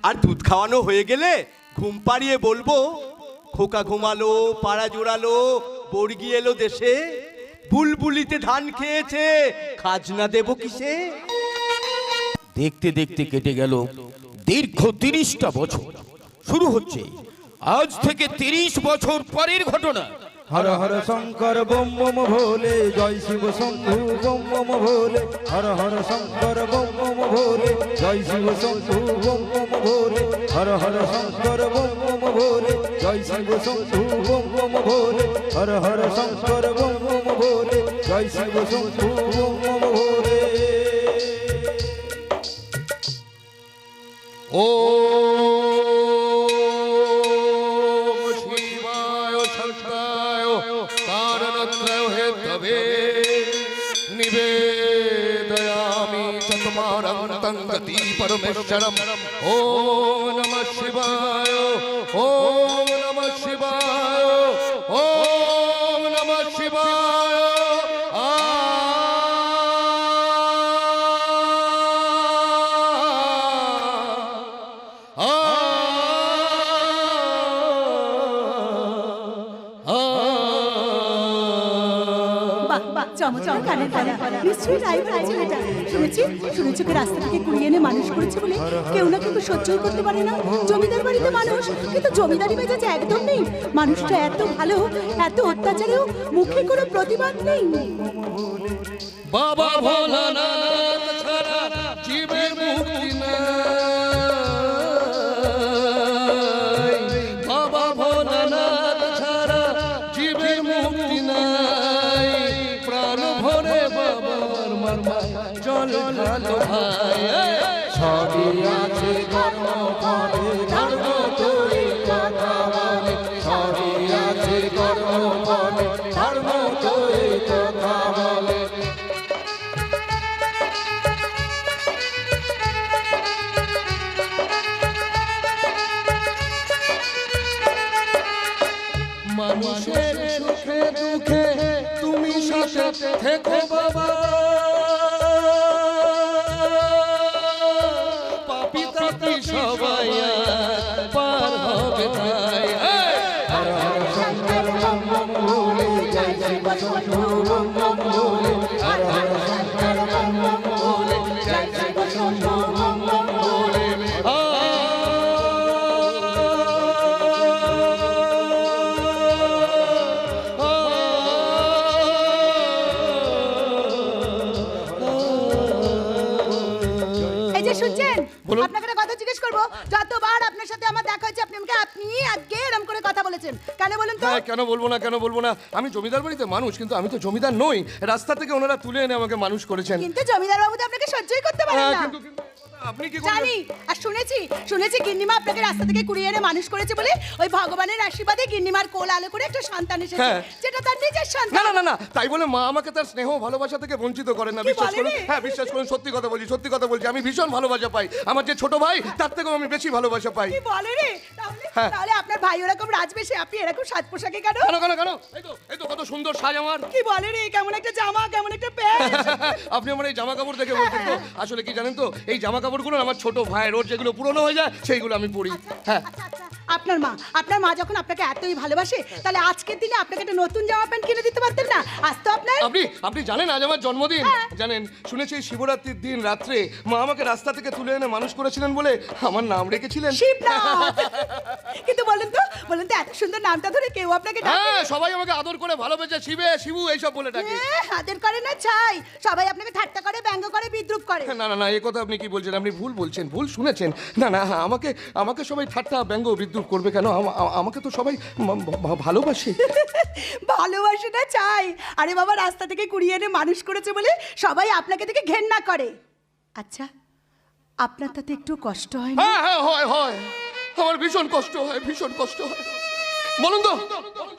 আর দুধ খাওয়ানো হয়ে গেলে ঘুম পাড়িয়ে বলবো, খোকা ঘুমালো, পাড়া জোড়ালো, বর্গি এলো দেশে, বুলবুলিতে ধান খেয়েছে, খাজনা দেব কিসে। দেখতে দেখতে কেটে গেল দীর্ঘ 30টা বছর। শুরু হচ্ছে আজ থেকে 30 বছর পরের ঘটনা। হর হর শঙ্কর বম বম ভোলে, জয় শিব শম্ভু বম বম ভোলে। হর হর শঙ্কর বম বম ভোলে, জয় শিব শম্ভু বম বম ভোলে। হর হর শঙ্কর বম বম ভোলে, জয় শিব শম্ভু বম বম ভোলে। হর হর শঙ্কর বম বম ভোলে, জয় শিব শম্ভু বম বম ভোলে। ও শিবায় শঙ্কায় কারণত্রয় হেতবে নিবেদয়ামি চতমারং তং গতি পরমেশ্বরম। ও নমঃ শিবায়, ও নমঃ শিবায়, ও নমঃ শিবায়। শুনেছি রাস্তা থেকে কুড়িয়ে এনে মানুষ করেছে বলে কেউ না কেউ সহ্যই করতে পারে না। জমিদার বাড়িতে মানুষ, কিন্তু জমিদারি মেজাজে একদম নেই। মানুষটা এত ভালো, এত অত্যাচারেও মুখে কোনো প্রতিবাদ নেই। বাবা ভোলানাথ ছাড়া জীবের মুক্তি নাই, বাবা ভোলানাথ ছাড়া জীবের মুক্তি নাই। প্রাণ ভরে বাবার মারমায় জল ঢালো ভাই। সবই আছে ধর্ম পরে, ধর্ম তোরে কথা বলে। সবই আছে ধর্ম পরে, ধর্ম তোরে কথা বলে। মানুষের সুখে দুঃখে তুমি সাথে থেকো বাবা। পাপী তাপী সবাই পার হবে তাই। হর হর শঙ্কর বম বম ভোলে, জয় শিব শম্ভু বম বম ভোলে। হর হর শঙ্কর বম বম ভোলে, জয় শিব শম্ভু বম বম ভোলে। শুনছেন, আপনাকে একটা কথা জিজ্ঞেস করবো। যতবার আপনার সাথে আমার দেখা হয়েছে আপনি আজকে এরকম করে কথা বলেছেন কেন বলেন তো? কেন বলবো না, কেন বলবো না। আমি জমিদার বাড়িতে মানুষ, কিন্তু আমি তো জমিদার নই। রাস্তা থেকে ওনারা তুলে এনে আমাকে মানুষ করেছেন। কিন্তু জমিদার বাবু তো আপনাকে সহ্যই করতে পারেন না। কিন্তু আপনি কি জানি, আর শুনেছি গিন্নিমা আপনাকে রাস্তা থেকে কুড়িয়ে এনে মানুষ করেছে বলে ওই ভগবানের আশীর্বাদে গিন্নিমার কোল আলো করে একটা সন্তান এসেছে, যেটা তার নিজের সন্তান। না না না, তাই বলে মা আমাকে তার স্নেহ ভালোবাসা থেকে বঞ্চিত করেন না। বিশ্বাস করুন, হ্যাঁ বিশ্বাস করুন, সত্যি কথা বলছি, সত্যি কথা বলছি। আমি ভীষণ ভালোবাসা পাই। আমার যে ছোট ভাই তার থেকেও আমি বেশি ভালোবাসা পাই। কি বলে রে? তাহলে আপনার ভাই ওরকম রাজবেশে, আপনি এরকম সাজ পোশাকে কেন? কেন এই তো কত সুন্দর সাজ আমার। কি বলে রে? কেমন একটা জামা, কেমন একটা প্যান্ট। আপনি আমার এই জামা কাপড় দেখে বলছেন তো, আসলে কি জানেন তো, এই জামা কাপড়গুলো আমার ছোট ভাইয়ের, ওর যেগুলো পুরনো হয়ে যায় সেইগুলো আমি পরি। হ্যাঁ, আপনার মা যখন আপনাকে এতই ভালোবাসে, তাহলে আজকের দিনে আপনাকে একটা নতুন জামা প্যান্ট কিনে দিতে পারতেন না? আজ তো আপনি জানেন আজ আমার জন্মদিন। জানেন, শুনেছি শিবরাত্রির দিন রাত্রে মা আমাকে রাস্তা থেকে তুলে এনে মানুষ করেছিলেন বলে আমার নাম রেখেছিলেন শিবনাথ। কিন্তু বলেন তো এত সুন্দর নামটা ধরে কেউ আপনাকে ডাকে? হ্যাঁ, সবাই আমাকে আদর করে ভালোবেসে শিবে, শিবু এইসব বলে ডাকে। আদর করে না ছাই, সবাই আপনাকে ঠাট্টা করে, ব্যঙ্গ করে, বিদ্রূপ করে। না না না, এই কথা আপনি কি বলছেন? আপনি ভুল বলছেন, ভুল শুনেছেন। না না, আমাকে সবাই ঠাট্টা, ব্যঙ্গ, বিদ্রূপ করবে কেন? আমাকে তো সবাই ভালোবাসে। ভালোবাসে না চাই। আরে বাবা, রাস্তা থেকে কুড়িয়ে এনে মানুষ করেছে বলে সবাই আপনাকে দেখে ঘেন্না করে। আচ্ছা, আপনার তাতে একটু কষ্ট হয় না? হ্যাঁ, হয়। আমার ভীষণ কষ্ট হয়। বলুন তো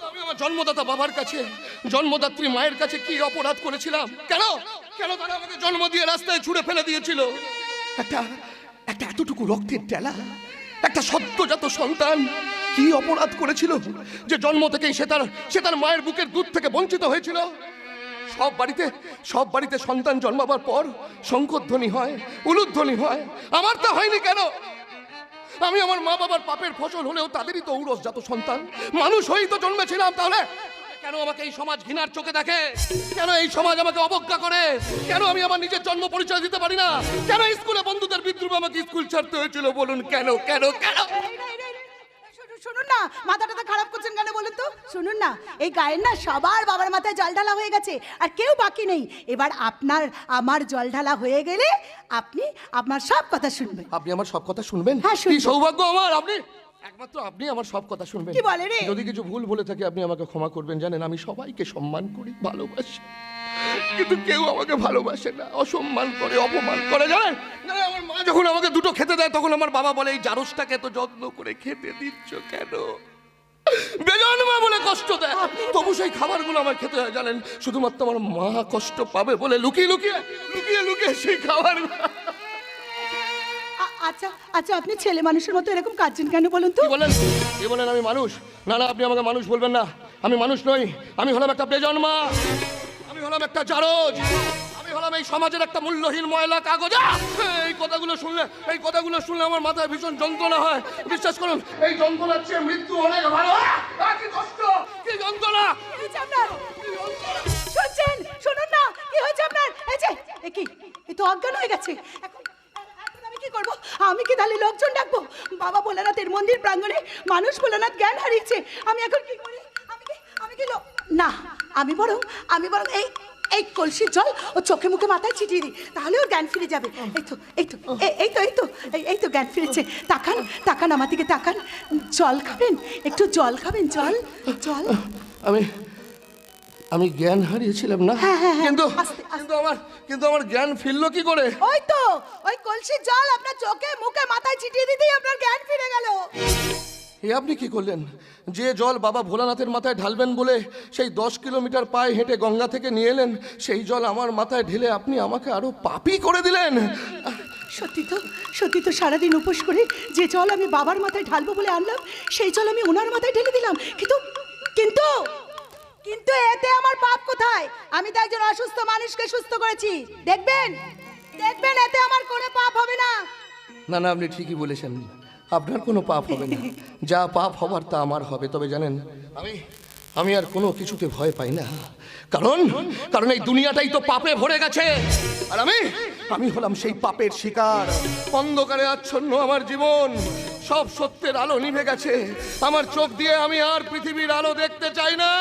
আমি আমার জন্মদাতা বাবার কাছে, জন্মদাত্রী মায়ের কাছে কি অপরাধ করেছিলাম? কেন তারা আমাকে জন্ম দিয়ে রাস্তায় ছুঁড়ে ফেলে দিয়েছিল? একটা এতটুকু রক্তের টেলা, একটা সদ্যজাত সন্তান কি অপরাধ করেছিল যে জন্ম থেকেই সে তার মায়ের বুকের দুধ থেকে বঞ্চিত হয়েছিল? সব বাড়িতে সন্তান জন্মাবার পর শঙ্খধ্বনি হয়, উলুধ্বনি হয়, আমার তো হয়নি কেন? আমি আমার মা বাবার পাপের ফসল হলেও তাদেরই তো ঔরসজাত সন্তান, মানুষ হয়েই তো জন্মেছিলাম। তাহলে কেন আমাকে এই সমাজ ঘৃণার চোখে দেখে? কেন এই সমাজ আমাকে অবজ্ঞা করে? কেন আমি আমার নিজের জন্ম পরিচয় দিতে পারি না? কেন স্কুলে বন্ধুদের বিদ্রুপে আমাকে স্কুল ছাড়তে হয়েছিল? বলুন কেন কেন কেন? শুনুন না, মাথাটা খারাপ করছেন কেন বলুন তো? শুনুন না, এই গায়ের না সবার বাবার মাথায় জল ঢালা হয়ে গেছে, আর কেউ বাকি নেই। এবার আপনার আমার জল ঢালা হয়ে গেলে আপনি আমার সব কথা শুনবেন। আপনি আমার সব কথা শুনবেন? হ্যাঁ, শুনবো। কি সৌভাগ্য আমার! আপনি একমাত্র আপনি আমার সব কথা শুনবেন। কি বলে রে? যদি কিছু ভুল বলে থাকি আপনি আমাকে ক্ষমা করবেন। জানেন আমি সবাইকে সম্মান করি, ভালোবাসি, কিন্তু কেউ আমাকে ভালোবাসে না, অসম্মান করে, অপমান করে। জানেন আমার মা যখন আমাকে দুটো খেতে দেয় তখন আমার বাবা বলে এই জারসটাকে এত যত্ন করে খেতে দিচ্ছ কেন? বেজন্মা বলে কষ্ট দেয়, তবু সেই খাবারগুলো আমার খেতে হয়। জানেন শুধুমাত্র আমার মা কষ্ট পাবে বলে লুকিয়ে লুকিয়ে লুকিয়ে লুকিয়ে সেই খাবারগুলো। আচ্ছা আচ্ছা, আপনি ছেলে মানুষের মতো এরকম কাঁদছেন কেন বলুন তো? কি বলেন? কি বলেন আমি মানুষ? না না, আপনি আমাকে মানুষ বলবেন না। আমি মানুষ নই, আমি হলাম একটা বেজন্মা, আমি হলাম একটা জারজ, আমি হলাম এই সমাজের একটা মূল্যহীন ময়লা কাগজ। এই কথাগুলো শুনলে আমার মাথায় ভীষণ যন্ত্রণা হয়। বিশ্বাস করুন এই যন্ত্রণার চেয়ে মৃত্যু অনেক ভালো। কি কষ্ট, কি যন্ত্রণা! কি হয়েছে আপনার? শুনছেন? শুনুন না, কি হয়েছে আপনার? এই যে কি, এ তো অজ্ঞান হয়ে গেছে। এখন আমি কি করব? আমি কি তাহলে লোকজন ডাকবো? বাবা ভোলানাথের মন্দির প্রাঙ্গণে মানুষ ভোলানাথ জ্ঞান হারিয়েছে। আমি এখন কি করি? আমি কি না, আমি বরং এই কলসির জল ও চোখে মুখে মাথায় ছিটিয়ে দিই, তাহলে ওর জ্ঞান ফিরে যাবে। এই তো জ্ঞান ফিরেছে। তাকান আমার দিকে তাকান। জল খাবেন? একটু জল খাবেন? জল। আমি জ্ঞান হারিয়েছিলাম না, কিন্তু আমার জ্ঞান ফিরলো কি করে? ওই কলসির জল আপনার চোখে মুখে মাথায় ছিটিয়ে দিতেই আপনার জ্ঞান ফিরে গেল। এ আপনি কি করলেন? যে জল বাবা ভোলানাথের মাথায় ঢালবেন বলে সেই 10 কিলোমিটার পায়ে হেঁটে গঙ্গা থেকে নিয়ে এলেন, সেই জল আমার মাথায় ঢেলে আপনি আমাকে আরো পাপী করে দিলেন। সত্যি তো সারাদিন উপোস করে যে জল আমি বাবার মাথায় ঢালবো বলে আনলাম, সেই জল আমি ওনার মাথায় ঢেলে দিলাম। কিন্তু এতে আমার পাপ কোথায়? আমি তো একজন অসুস্থ মানুষকে সুস্থ করেছি। দেখবেন এতে আমার কোনো পাপ হবে না। না না, আপনি ঠিকই বলেছেন, আপনার কোনো পাপ হবে না। যা পাপ হবার তা আমার হবে। তবে জানেন আমি আর কোনো কিছুতে ভয় পাই না, কারণ এই দুনিয়াটাই তো পাপে ভরে গেছে, আর আমি হলাম সেই পাপের শিকার। অন্ধকারে আচ্ছন্ন আমার জীবন, সব সত্যের আলো নিভে গেছে আমার চোখ দিয়ে। আমি আর পৃথিবীর আলো দেখতে চাই না।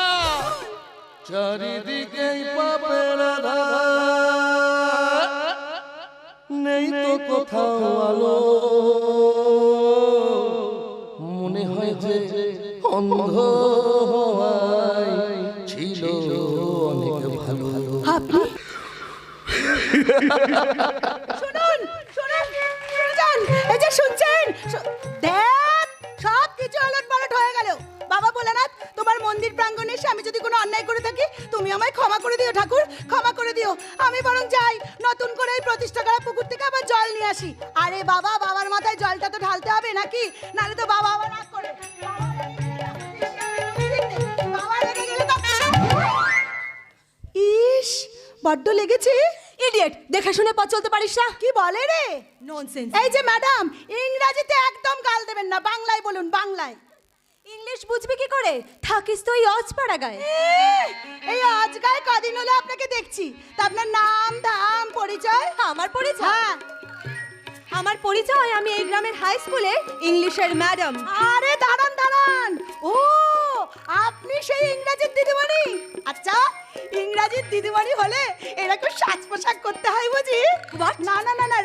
চারিদিকে পাপের আঁধার, নেই তো কোথাও আলো, মনে হয় যে অন্ধ হওয়ায় ছিল অনেক ভালো। আপনি শুনুন, এই যে শুনছেন, দেখ সব কিছু ওলটপালট হয়ে গেল। বাবা ভোলানাথ, তোমার মন্দির প্রাঙ্গণে এসে আমি যদি কোনো অন্যায় করে থাকি তুমি আমায় ক্ষমা করে দিও ঠাকুর, ক্ষমা করে দিও। আমি বরং যাই নতুন করে এই প্রতিষ্ঠা করা পুকুর থেকে আবার জল নিয়ে আসি। আরে বাবা, বাবার মাথায় জলটা তো ঢালতে হবে নাকি? নাহলে তো বাবা আবার রাগ করে। ইস, বড্ড লেগেছে। ইডিয়েট, দেখে শুনে পথ চলতে পারিস না? কি বলে রে? ননসেন্স। এই যে ম্যাডাম, ইংরেজিতে একদম গাল দেবেন না, বাংলায় বলুন, বাংলায়। ইংলিশ বুঝবি কি করে? থাকিস তো এই অজপাড়া গায়ে। এই আজকাল কদিন হলো আপনাকে দেখছি, তা আপনার নাম ধাম পরিচয়? আমার পরিচয়? হ্যাঁ। আমার পরিচয়, আমি এই গ্রামের হাই স্কুলে ইংলিশের ম্যাডাম। আরে দাঁড়ান, ও আপনি সেই ইংরেজির দিদিমণি? আচ্ছা, ইংরেজির দিদিমণি হলে এরকম সাজ পোশাক করতে হয় বুঝি? না,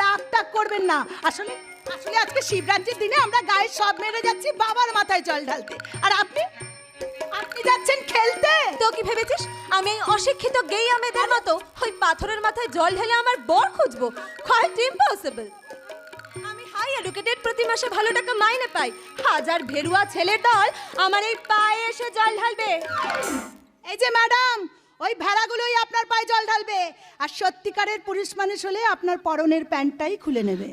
রাগ টাগ করবেন না। আসলে আজকে শিবরাত্রির দিনে আমরা গায়ে সব মেরে যাচ্ছি বাবার মাথায় জল ঢালতে, আর আপনি যাচ্ছেন খেলতে। তো কি ভেবেছিস আমি অশিক্ষিত গেইয়া মেয়েদের মতো ওই পাথরের মাথায় জল ঢেলে আমার বর খুঁজবো? Quite impossible. আমি হাই এডুকেটেড, প্রতি মাসে ভালো টাকা মাইনে পাই। হাজার ভেরুয়া ছেলের দল আমার এই পায়ে এসে জল ঢালবে? এই যে ম্যাডাম, ওই ভেড়াগুলোই আপনার পায়ে জল ঢালবে, আর সত্যিকারের পুরুষ মানুষ হলে আপনার পরনের প্যান্টটাই খুলে নেবে।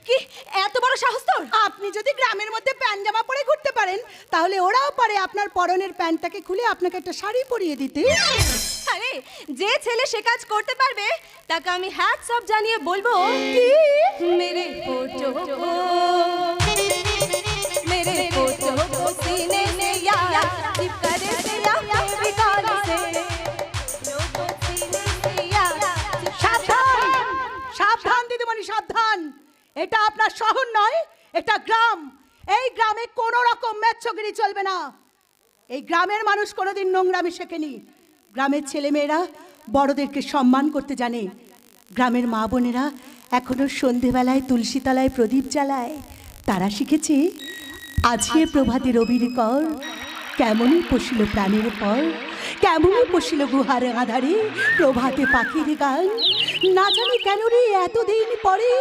কি এত বড় সাহস তোর? আপনি যদি গ্রামের মধ্যে প্যান্ট জামা পরে ঘুরতে পারেন, তাহলে ওরাও পারে আপনার পরনের প্যান্টটাকে খুলে আপনাকে একটা শাড়ি পরিয়ে দিতে। আরে যে ছেলে সে কাজ করতে পারবে তাকে আমি হ্যাটস অফ জানিয়ে বলবো, কি মেরে ফটো আপনার শহর নয়, এটা গ্রাম। এই গ্রামে কোনো রকম মেচ্ছগিরি চলবে না। এই গ্রামের মানুষ কোনোদিন নোংরামি শেখেনি। গ্রামের ছেলেমেয়েরা বড়দেরকে সম্মান করতে জানে। গ্রামের মা বোনেরা এখনো সন্ধেবেলায় তুলসী তলায় প্রদীপ জ্বালায়। তারা শিখেছে আজকে প্রভাতে রবির কর, কেমনই পশিল প্রাণের পর, কেমনই পশিল গুহার আধারে প্রভাতে পাখির গান। না জানি কেন রে এতদিন পরে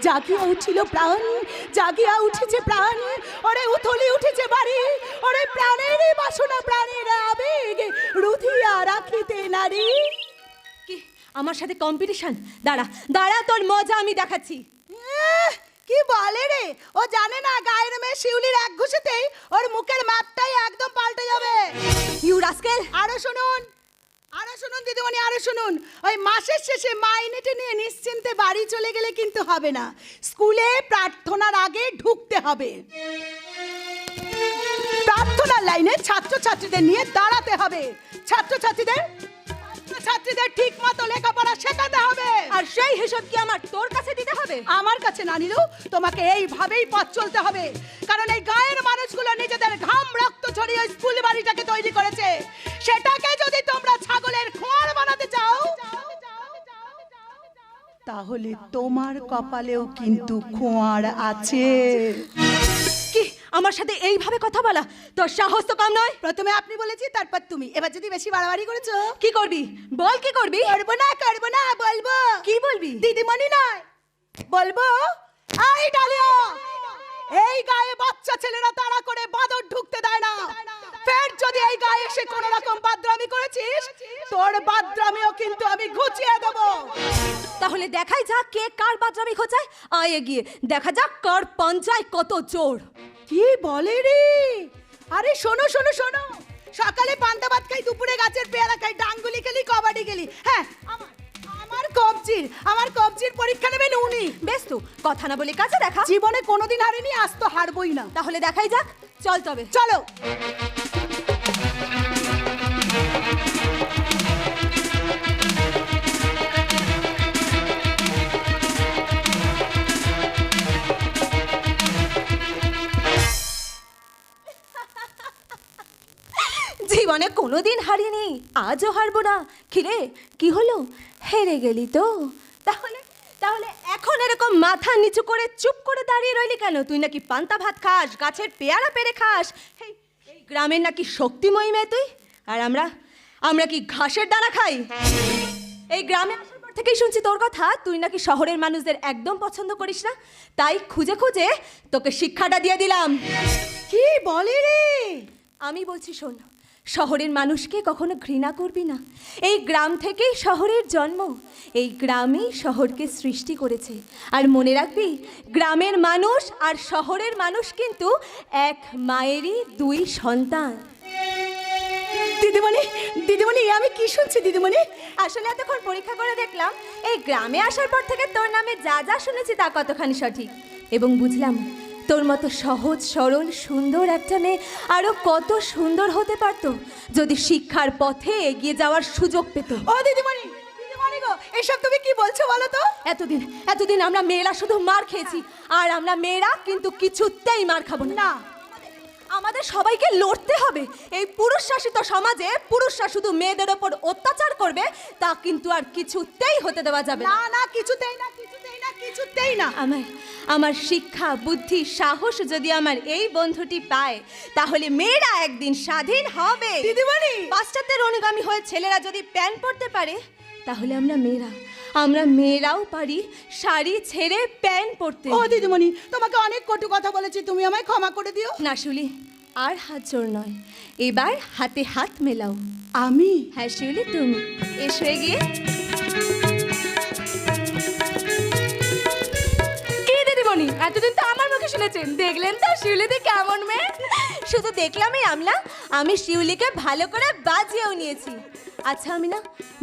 জাগিয়া উঠিল প্রাণ, জাগিয়া উঠেছে প্রাণ, ওরে উথলি উঠেছে বাড়ি, ওরে প্রাণের বাসনা প্রাণের আবেগ রুধিয়া রাখিতে নারী। কি আমার সাথে কম্পিটিশন? দাঁড়া দাঁড়া, তোর মজা আমি দেখাচ্ছি। কি বলে রে, ও জানে না গায়ের মেয়ে শিউলির এক ঘুষিতেই ওর মুখের ম্যাপটাই একদম পাল্টে যাবে। You rascal! আরো শুনুন, আরো শুনুন দিদিমণি, আরো শুনুন। ওই মাসের শেষে মাইনেটা নিয়ে নিশ্চিন্তে বাড়ি চলে গেলে কিন্তু হবে না। স্কুলে প্রার্থনার আগে ঢুকতে হবে। প্রার্থনার লাইনে ছাত্রছাত্রীদের নিয়ে দাঁড়াতে হবে। ছাত্রছাত্রীদের ঠিক মতো লেখাপড়া শেখাতে হবে। আর সেই হিসাব কি আমার তোর কাছে দিতে হবে? আমার কাছে না নিলেও তোমাকে এইভাবেই পথ চলতে হবে। কারণ এই গায়ের মানুষগুলো নিজেদের ঘাম রক্ত ছড়িয়ে স্কুল বাড়িটাকে তৈরি করেছে। সেটাকে যদি তোমরা ছাগলের খোয়ার বানাতে চাও, তাহলে তোমার কপালেও কিন্তু খোয়ার আছে। কি আমার সাথে এইভাবে কথা বলা? তোর সাহস তো কম নয়। প্রথমে আপনি বলেছি, তারপর তুমি। এবার যদি বেশি বাড়াবাড়ি করেছো, কি করবি বল? কি করবি? করবো না বলবো। কি বলবি? দিদিমণি নয়, বলবো এই ডালিয়া, এই গায়ে বাচ্চা ছেলেরা তাড়া করে বাদর ঢুকতে দেয় না। ফের যদি এই গায়ে এসে কোন রকম বাদরামি করেছিস, তোর বাদরামিও কিন্তু আমি ঘুচিয়ে দেব। তাহলে দেখাই যাক কে কার বাদরামি খোঁচায়। আয় এগিয়ে দেখা যাক কার পঞ্চায় কত জোর। কি বলে রে? আরে শোনো শোনো শোনো, সকালে পান্তা ভাত খাই, দুপুরে গাছের পেয়ারা খাই, ডাঙ্গুলি খেলি, কবাডি খেলি। হ্যাঁ, আমার কবজির পরীক্ষা নেবেন উনি। বেশ তো, কথা না বলে কাজে দেখা। জীবনে কোনোদিন হারিনি, আজ তো হারবই না। তাহলে দেখাই যাক, চল তবে চলো। জীবনে কোনোদিন হারিনি, আজও হারবো না। কিরে কি হলো, হেরে গেলি তো? তাহলে তাহলে এখন এরকম মাথা নিচু করে চুপ করে দাঁড়িয়ে রইলি কেন? তুই নাকি পান্তা ভাত খাস, গাছের পেয়ারা পেরে খাস, এই গ্রামের নাকি শক্তিময়ী মেয়ে তুই, আর আমরা কি ঘাসের দানা খাই? এই গ্রামে আসার পর থেকেই শুনছি তোর কথা, তুই নাকি শহরের মানুষদের একদম পছন্দ করিস না। তাই খুঁজে খুঁজে তোকে শিক্ষাটা দিয়ে দিলাম। কি বলে রে? আমি বলছি শোন, শহরের মানুষকে কখনো ঘৃণা করবি না। এই গ্রাম থেকেই শহরের জন্ম, এই গ্রামেই শহরকে সৃষ্টি করেছে। আর মনে রাখবি, গ্রামের মানুষ আর শহরের মানুষ কিন্তু এক মায়েরই দুই সন্তান। দিদিমণি আমি কি শুনছি দিদিমণি? আসলে এতক্ষণ পরীক্ষা করে দেখলাম, এই গ্রামে আসার পর থেকে তোর নামে যা যা শুনেছি তা কতখানি সঠিক, এবং বুঝলাম তোর মতো সহজ সরল সুন্দর একটা মেয়ে আরো কত সুন্দর হতে পারত যদি শিক্ষার পথে এগিয়ে যাওয়ার সুযোগ পেত। ও দিদিমণি গো, এসব তুমি কি বলছো বলো তো? এতদিন আমরা মেয়েরা শুধু মার খেয়েছি, আর আমরা মেয়েরা কিন্তু কিছুতেই মার খাবো না। আমাদের সবাইকে লড়তে হবে। এই পুরুষ শাসিত সমাজে পুরুষরা শুধু মেয়েদের ওপর অত্যাচার করবে, তা কিন্তু আর কিছুতেই হতে দেওয়া যাবে না। না কিছুতেই না। আমার শিক্ষা বুদ্ধি সাহস যদি আমার এই বন্ধুটি পায়, তাহলে মেয়েরা একদিন স্বাধীন হবে। দিদিমণি, পাশ্চাত্যের অনুগামী হয়ে ছেলেরা যদি প্যান্ট পরতে পারে, তাহলে আমরা মেয়েরাও পারি শাড়ি ছেড়ে প্যান্ট পরতে। ও দিদিমণি, তোমাকে অনেক কটু কথা বলেছি, তুমি আমায় ক্ষমা করে দিও। না শিউলি, আর হাত জোর নয়, এবার হাতে হাত মেলাও। আমি? হ্যাঁ শিউলি, তুমি এসো এগিয়ে। এতদিন তো আমার মুখে শুনেছেন, দেখলেন তো শিউলিদি কেমন মেয়ে? শুধু দেখলামই আমি শিউলিকে ভালো করে বাজিয়েও নিয়েছি। আচ্ছা আমিনা,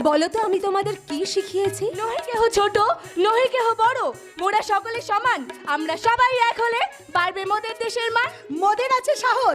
বলো তো আমি তোমাদের কি শিখিয়েছি? নহে কেহ ছোট, নহে কেহ বড়, মোরা সকলে সমান, আমরা সবাই এক হলে বাড়বে মোদের দেশের মান। মোদের আছে সাহস,